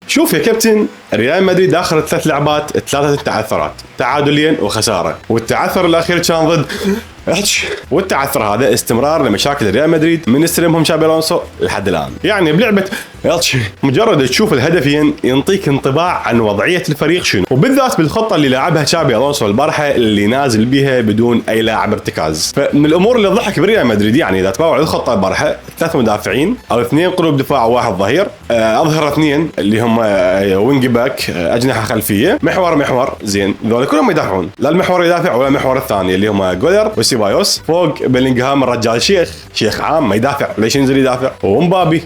شوف يا كابتن، ريال مدريد اخر 3 لعبات 3 تعثرات، تعادلين وخساره، والتعثر الاخير كان ضد والتعثر هذا استمرار لمشاكل ريال مدريد من استلمهم شابي الونسو لحد الان. يعني بلعبه مجرد تشوف الهدفين ينطيك انطباع عن وضعيه الفريق شنو، وبالذات بالخطه اللي لعبها شابي الونسو البارحه اللي نازل بها بدون اي لاعب ارتكاز. فمن الامور اللي ضحك بريال مدريد يعني اذا تباوع الخطه البارحه 3 مدافعين او 2 قلوب دفاع وواحد ظهير، اظهر 2 اللي هم وينج باك، اجنحه خلفيه، محور زين، ذول كلهم يدافعون، لا المحور يدافع ولا المحور الثاني اللي هم جولر وسيبايوس، فوق بيلينغهام الرجال شيخ عام ما يدافع، ليش ينزل يدافع؟ ومبابي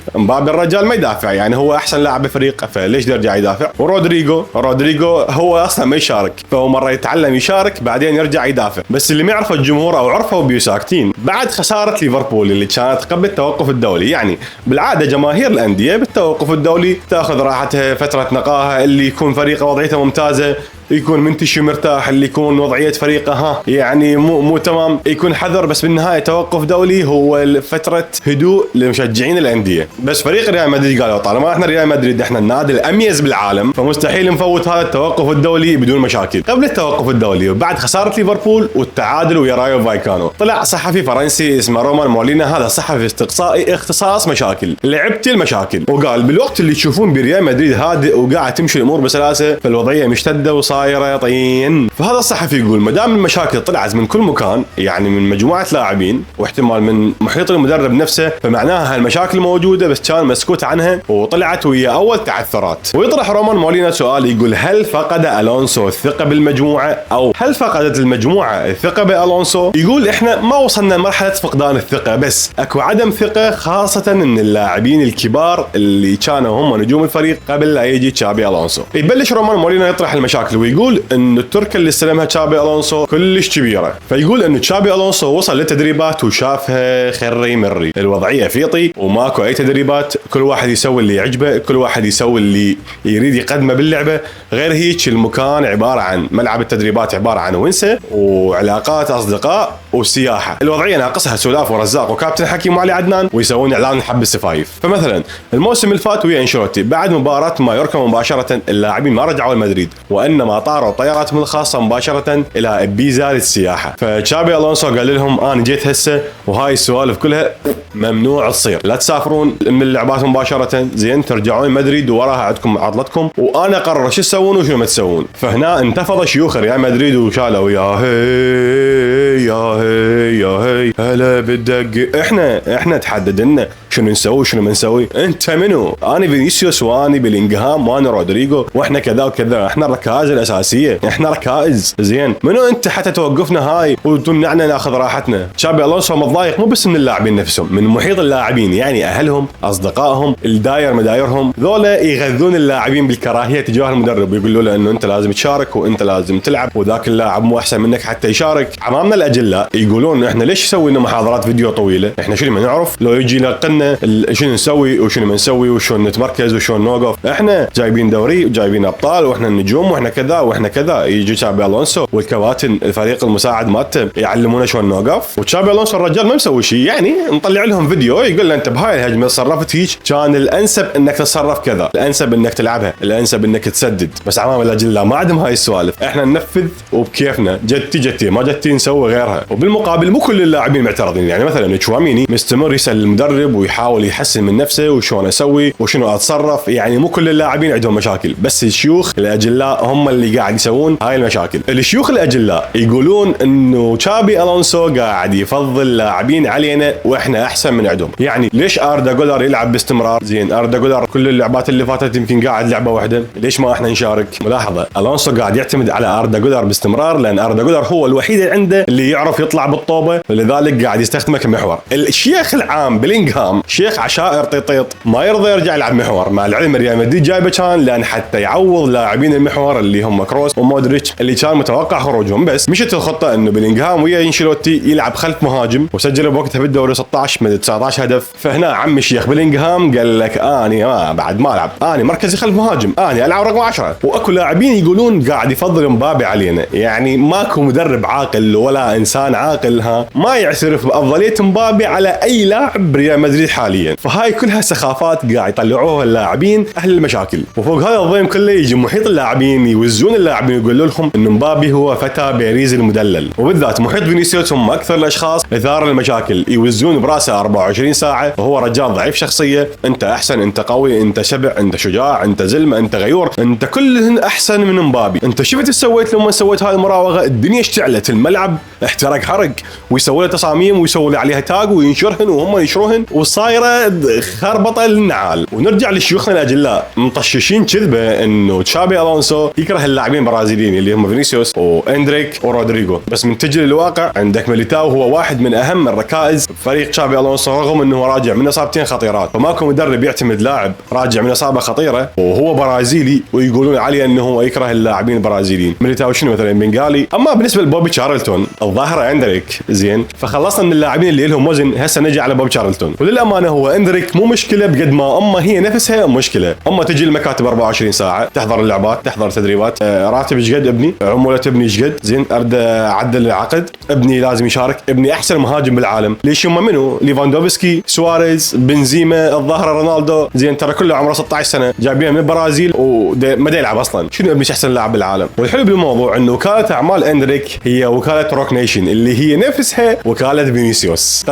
الرجال ما يدافع، يعني هو احسن لاعب بفريقه فليش يرجع يدافع؟ ورودريجو هو اصلا ما يشارك، فهو مره يتعلم يشارك بعدين يرجع يدافع. بس اللي ما يعرفه الجمهور او عرفوا بيساكتين بعد خساره ليفربول اللي كانت قبل التوقف الدولي. يعني بالعاده جماهير الانديه بالتوقف الدولي تاخذ راحتها، فتره نقاهه، اللي يكون فريقه وضعيته ممتازه يكون منتشي مرتاح، اللي يكون وضعيه فريقه يعني مو تمام يكون حذر، بس بالنهايه توقف دولي هو فتره هدوء لمشجعين الانديه. بس فريق ريال مدريد قالوا طالما احنا ريال مدريد احنا النادي الاميز بالعالم فمستحيل نفوت هذا التوقف الدولي بدون مشاكل. قبل التوقف الدولي وبعد خساره ليفربول والتعادل ويا رايو فايكانو طلع صحفي فرنسي اسمه رومان مولينا، هذا صحفي استقصائي اختصاص مشاكل، لعبت المشاكل، وقال بالوقت اللي تشوفون بريال مدريد هادئ وقاعد تمشي الامور بسلاسه فالوضعيه مشتده صايره طين. فهذا الصحفي يقول ما دام المشاكل طلعت من كل مكان، يعني من مجموعه لاعبين واحتمال من محيط المدرب نفسه، فمعناها هالمشاكل موجوده بس كان مسكوت عنها وطلعت ويا اول تعثرات. ويطرح رومان مولينا سؤال يقول هل فقد الونسو الثقه بالمجموعه او هل فقدت المجموعه الثقه بالونسو؟ يقول احنا ما وصلنا لمرحله فقدان الثقه، بس اكو عدم ثقه خاصه من اللاعبين الكبار اللي كانوا هم نجوم الفريق قبل لا يجي تشابي الونسو. يبلش رومان مولينا يطرح المشاكل ويقول انه التركه اللي استلمها تشابي الونسو كلش كبيره، فيقول انه تشابي الونسو وصل للتدريبات وشافها خري مري، الوضعيه فيطي وماكو اي تدريبات، كل واحد يسوي اللي يعجبه، كل واحد يسوي اللي يريد يقدمه باللعبه. غير هيك المكان عباره عن ملعب التدريبات عباره عن ونسه وعلاقات اصدقاء وسياحه، الوضعيه ناقصها سولاف ورزاق وكابتن حكيم وعلي عدنان ويسوون اعلان حب السفايف. فمثلا الموسم اللي فات ويا انشيلوتي بعد مباراه مايوركا مباشره اللاعبين ما رجعوا المدريد وانما طاروا طياراتهم الخاصه مباشره الى ابيزا للسياحه. فتشابي الونسو قال لهم انا جيت هسه وهاي السوالف كلها ممنوع تصير، لا تسافرون من اللعبات مباشره، زين ترجعون مدريد ووراها عندكم عطلتكم وانا اقرر شو تسوون وشو ما تسوون. فهنا انتفض شيوخ ريال مدريد وشالوا يا هي يا هي يا هي هلا بالدق، احنا تحدد لنا شنو نسوي شنو ما نسوي، انت منو؟ انا فينيسيوس واني بيلينغهام وانا رودريجو واحنا كذا وكذا، احنا الركائز الاساسيه، احنا ركائز، زين منو انت حتى توقفنا هاي وتمنعنا ناخذ راحتنا؟ تشابي الونسو متضايق مو بس من اللاعبين نفسهم، من محيط اللاعبين، يعني اهلهم، اصدقائهم، الداير مدايرهم، ذولا يغذون اللاعبين بالكراهيه تجاه المدرب ويقولوا له انه انت لازم تشارك وانت لازم تلعب وذاك اللاعب مو احسن منك حتى يشارك. عمامنا الاجلاء يقولون احنا ليش نسوي لنا محاضرات فيديو طويله؟ احنا شو اللي ما نعرف؟ لو يجي لقنا شنو نسوي وشنو ما نسوي وشلون نتمركز وشلون نوقف، احنا جايبين دوري وجايبين ابطال واحنا النجوم واحنا كذا واحنا كذا. يجي تشابي الونسو والكباتن الفريق المساعد مالته يعلمونا شلون نوقف، وتشابي الونسو الرجال ما مسوي شيء، يعني نطلع لهم فيديو يقول له انت بهاي الهجمه تصرفت هيك، كان الانسب انك تتصرف كذا، الانسب انك تلعبها، الانسب انك تسدد. بس عمام الاجلاء ما عندهم هاي السوالف، احنا ننفذ وبكيفنا، جتي ما جتي نسوي غيرها. وبالمقابل مو كل اللاعبين معترضين، يعني مثلا تشواميني مستمر يسال المدرب ويحاول يحسن من نفسه وشلون اسوي وشنو اتصرف، يعني مو كل اللاعبين عندهم مشاكل، بس الشيوخ الاجلاء هم اللي قاعد يسوون هاي المشاكل. الشيوخ الاجلاء يقولون انه تشابي الونسو قاعد يفضل لاعبين علينا واحنا احسن من عندهم. يعني ليش اردا جولر يلعب باستمرار؟ زين اردا جولر كل اللعبات اللي فاتت يمكن قاعد لعبه واحده، ليش ما احنا نشارك؟ ملاحظه الونسو قاعد يعتمد على اردا جولر باستمرار لان اردا جولر هو الوحيد اللي عنده اللي يعرف يطلع بالطوبه، لذلك قاعد يستخدمه كمحور. الشيخ العام بيلينغهام شيخ عشائر طيط ما يرضى يرجع يلعب محور، مع العلم ريال مدريد جايبه كان لان حتى يعوض لاعبين المحور اللي هم كروس ومودريتش اللي كان متوقع خروجهم، بس مشت الخطه انه بلينغهام ويا انشيلوتي يلعب خلف مهاجم، وسجل بوقتها بالدوري 16 من 19 هدف. فهنا عم الشيخ بلينغهام قال لك اني بعد ما العب، اني مركزي خلف مهاجم، اني العب رقم 10. واكو لاعبين يقولون قاعد يفضل مبابي علينا، يعني ماكو مدرب عاقل ولا انسان عاقل ما يعترف بافضليه مبابي على اي لاعب بريال مدريد حاليا. فهاي كلها سخافات قاعد يطلعوها اللاعبين اهل المشاكل. وفوق هذا الضيم كله يجي محيط اللاعبين يوزون اللاعبين يقولوا لهم ان مبابي هو فتى باريز المدلل، وبالذات محيط فينيسيوس هم اكثر الاشخاص اثار المشاكل، يوزون براسه 24 ساعه وهو رجال ضعيف شخصيه، انت احسن، انت قوي، انت شبع، انت شجاع، انت زلمه، انت غيور، انت كلهن احسن من مبابي. انت شفت سويت لما سويت هاي المراوغه؟ الدنيا اشتعلت، الملعب احترق حرق، ويسوي له تصاميم ويسوي عليها تاج وينشرهن وهم ينشروهن، وصايره خربطه للنعال. ونرجع لشيوخنا الاجلاء مطششين كذبه انه تشابي الونسو يكره اللاعبين البرازيليين اللي هم فينيسيوس واندريك ورودريجو، بس من تجي للواقع عندك ميليتاو هو واحد من اهم الركائز فريق تشابي الونسو، رغم انه راجع من اصابتين خطيرات. فماكو مدرب يعتمد لاعب راجع من اصابه خطيره وهو برازيلي ويقولون عليه انه هو يكره اللاعبين البرازيليين. ميليتاو شنو مثلا بنغالي. اما بالنسبه لبوبي تشارلتون الظاهره اندريك زين، فخلصنا من اللاعبين اللي لهم وزن، هسه نجي على بوبي تشارلتون. وللامانه هو اندريك مو مشكله بقد ما هي نفسها مشكله. تجي المكاتب 24 ساعه تحضر اللعبات، تحضر تدريبات، راتب ايش قد ابني، عموله ابني ايش قد، زين ارد اعدل العقد، ابني لازم يشارك، ابني احسن مهاجم بالعالم. ليش هم منو؟ ليفاندوفسكي، سواريز، بنزيما، الظاهره رونالدو، زين ترى كله عمره 16 سنه جايبينه من البرازيل وما يلعب اصلا. شنو ابني احسن لاعب بالعالم؟ والحلو بالموضوع انه وكاله اعمال اندريك هي وكاله روك نيشن اللي هي نفسها وكاله فينيسيوس.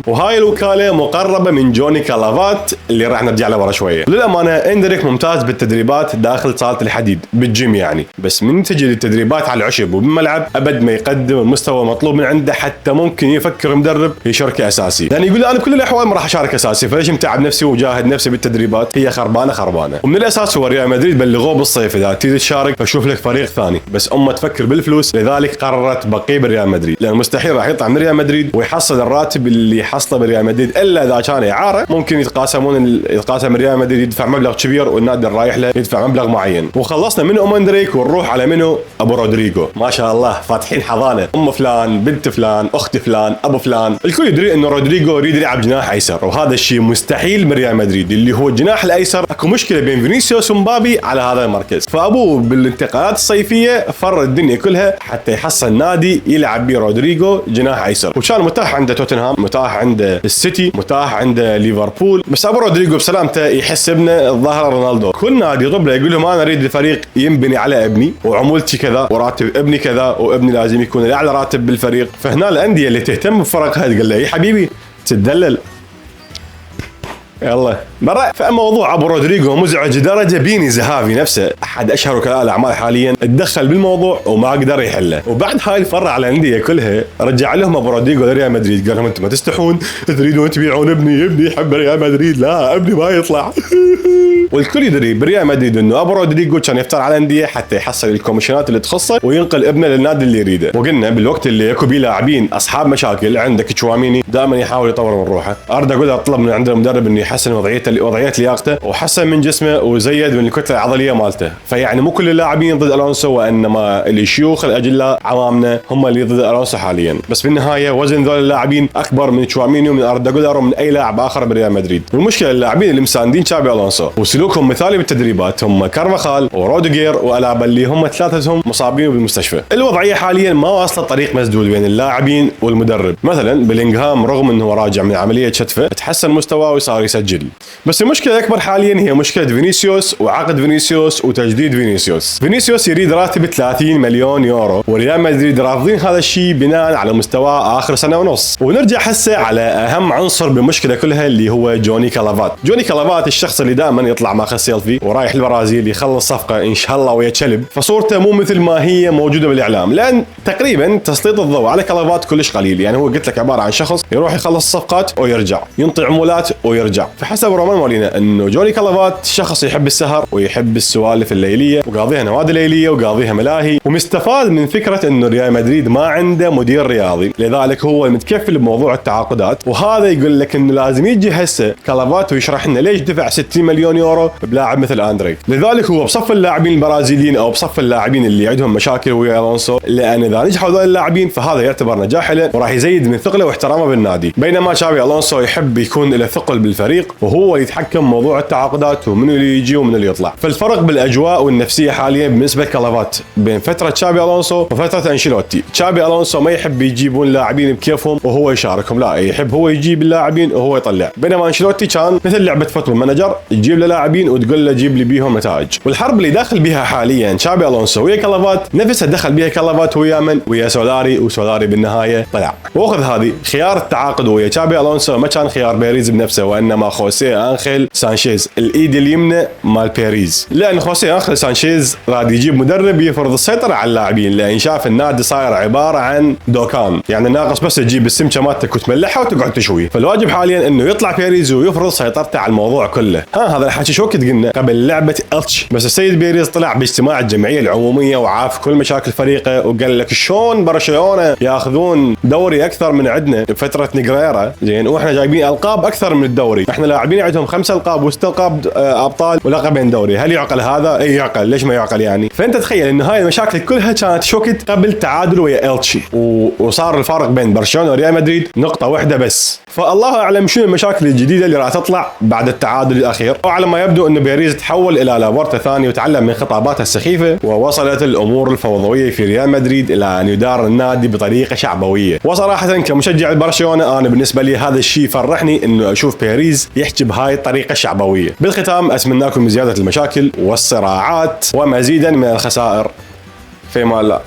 وهاي الوكاله مقربه من جوني كالافات اللي راح نرجع له ورا شويه. للامانه اندريك ممتاز بالتدريبات داخل صاله الحديد بالجيم يعني، بس من تجي للتدريبات على العشب وبالملعب ابد ما يقدم المستوى المطلوب من عنده، حتى ممكن يفكر مدرب يشارك اساسي. يعني يقول انا بكل الاحوال ما راح اشارك اساسي، فليش متعب نفسي وجاهد نفسي بالتدريبات؟ هي خربانه. ومن الاساس هو ريال مدريد بلغوه بالصيف اذا تريد تشارك فشوف لك فريق ثاني، بس تفكر بالفلوس، لذلك قررت بقيه بريال مدريد، لان مستحيل راح يطلع من ريال مدريد ويحصل الراتب اللي حصله بريال مدريد الا اذا كان اعاره. ممكن يتقاسم ريال مدريد يدفع مبلغ كبير والنادي الرايح له يدفع مبلغ معين. وخلصنا من اندريك ونروح على منو؟ ابو رودريجو. ما شاء الله فاتحين حضانه، ام فلان، بنت فلان، اخت فلان، ابو فلان. الكل يدري انه رودريجو يريد يلعب جناح ايسر، وهذا الشيء مستحيل بريال مدريد اللي هو الجناح الايسر. اكو مشكله بين فينيسيوس ومبابي على هذا المركز، فابوه بالانتقالات الصيفيه فر الدنيا كلها حتى يحصل نادي يلعب به رودريجو جناح ايسر، وكان متاح عنده توتنهام، متاح عنده السيتي، متاح عنده ليفربول. بس ابو رودريجو بسلامته يحس ابنه الظاهر رونالدو، كل نادي يطلب له يقول لهم انا اريد الفريق ينبني على ابني وعمولتي كذا وراتب ابني كذا وابني لازم يكون الاعلى راتب بالفريق. فهنا الانديه اللي تهتم بفرقها تقول له يا حبيبي تدلل يلا برا. فاما موضوع ابو رودريجو مزعج لدرجه بيني زهافي نفسه احد اشهر وكلاء الاعمال حاليا تدخل بالموضوع وما قدر يحله. وبعد هاي الفره على الانديه كلها رجع لهم ابو رودريجو لريال مدريد، قال لهم انتم ما تستحون تريدون تبيعون ابني يحب ريال مدريد، لا ابني ما يطلع. والكل يدري بريال مدريد انه ابو رودريجو كان يفتر على الانديه حتى يحصل الكوميشنات اللي تخصه وينقل ابنه للنادي اللي يريده. وقلنا بالوقت اللي يكو بيه لاعبين اصحاب مشاكل، عندك تشواميني دائما يحاول يطور من روحه، اردا جولر طلب من عند المدرب انه يحسن وضعيه لياقته وحسن من جسمه وزيد من الكتله العضليه مالته. فيعني مو كل اللاعبين ضد الونسو، وانما الشيوخ الاجلاء عوامنا هم اللي ضد الونسو حاليا. بس بالنهايه وزن ذول اللاعبين اكبر من تشواميني ومن اردا جولر ومن اي لاعب اخر بريال مدريد. والمشكله اللاعبين اللي مساندين تشابي الونسو وسلوكهم مثالي بالتدريبات هم كارفاخال وروديجير والابا اللي هم ثلاثتهم مصابين بالمستشفى. الوضعيه حاليا ما واصله طريق مسدود بين اللاعبين والمدرب. مثلا بلينغهام رغم انه راجع من عمليه شتفه تحسن مستواه وصار يسجل، بس المشكله الاكبر حاليا هي مشكله فينيسيوس وعقد فينيسيوس وتجديد فينيسيوس يريد راتب 30 مليون يورو، وريال مدريد رافضين هذا الشيء بناء على مستوى اخر سنه ونص. ونرجع هسه على اهم عنصر بالمشكله كلها اللي هو جوني كالافات الشخص اللي دائما يطلع ماخذ سيلفي ورايح البرازيل يخلص صفقه ان شاء الله ويا كلب، فصورته مو مثل ما هي موجوده بالاعلام، لان تقريبا تسليط الضوء على كالافات كلش قليل. يعني هو قلت لك عباره عن شخص يروح يخلص الصفقات ويرجع، ينطي عمولات ويرجع، طلع. فحسب رومان مولينا انه جوني كالافات شخص يحب السهر ويحب السوالف الليليه وقاضيها نوادي ليليه وقاضيها ملاهي، ومستفاد من فكره انه ريال مدريد ما عنده مدير رياضي، لذلك هو متكفل بموضوع التعاقدات. وهذا يقول لك انه لازم يجي هسه كالافات ويشرح لنا ليش دفع 60 مليون يورو بلاعب مثل اندريك. لذلك هو بصف اللاعبين البرازيليين او بصف اللاعبين اللي عندهم مشاكل ويا الونسو، لان اذا نجحوا هذول اللاعبين فهذا يعتبر نجاح له وراح يزيد من ثقله واحترامه بالنادي. بينما تشابي الونسو يحب يكون له ثقل بالفريق وهو يتحكم موضوع التعاقدات ومن اللي يجي ومن اللي يطلع. فالفرق بالاجواء والنفسيه حاليا بالنسبه لكالافات بين فتره تشابي الونسو وفتره انشيلوتي. تشابي الونسو ما يحب يجيبون لاعبين بكيفهم وهو يشاركهم، لا يحب هو يجيب اللاعبين وهو يطلع. بينما انشيلوتي كان مثل لعبه فوتبول مانجر، تجيب له لاعبين وتقول له جيب لي بيهم نتائج. والحرب اللي داخل بها حاليا تشابي الونسو ويا كالافات نفسها دخل بها كالافات ويا من ويا سولاري، وسولاري بالنهايه طلع. واخذ هذه خيار التعاقد ويا تشابي الونسو ما كان خيار بيريز بنفسه، وانما خوسيه انخيل سانشيز الايد اليمنى مال بيريز، لان خوسيه انخيل سانشيز راد يجيب مدرب يفرض السيطره على اللاعبين، لان شاف النادي صاير عباره عن دوكان، يعني ناقص بس تجيب السمكه مالتك وتملحها وتقعد تشوي. فالواجب حاليا انه يطلع بيريز ويفرض سيطرته على الموضوع كله. هذا الحكي شو كنت قلنا قبل لعبه التش، بس السيد بيريز طلع باجتماع الجمعيه العموميه وعاف كل مشاكل فريقه وقال لك شلون برشلونه ياخذون دوري اكثر من عندنا بفتره نيغريرا، زين واحنا جايبين القاب اكثر من الدوري، احنا لاعبين عندهم 5 القاب و6 القاب ابطال ولقبين دوري. هل يعقل هذا؟ اي يعقل، ليش ما يعقل يعني؟ فانت تخيل انه هاي المشاكل كلها كانت شوكت قبل تعادل ويا التشي، وصار الفارق بين برشلونه وريال مدريد نقطه واحده بس. فالله اعلم شنو المشاكل الجديده اللي راح تطلع بعد التعادل الاخير. وعلى ما يبدو انه بيريز تحول الى لابورتا ثاني وتعلم من خطاباته السخيفه، ووصلت الامور الفوضويه في ريال مدريد الى ان يدار النادي بطريقه شعبويه. وصراحه كمشجع برشلونه انا بالنسبه لي هذا الشيء فرحني انه اشوف بيريز يحكي بهاي الطريقه الشعبويه. بالختام اتمنىكم زياده المشاكل والصراعات ومزيدا من الخسائر. في امان الله.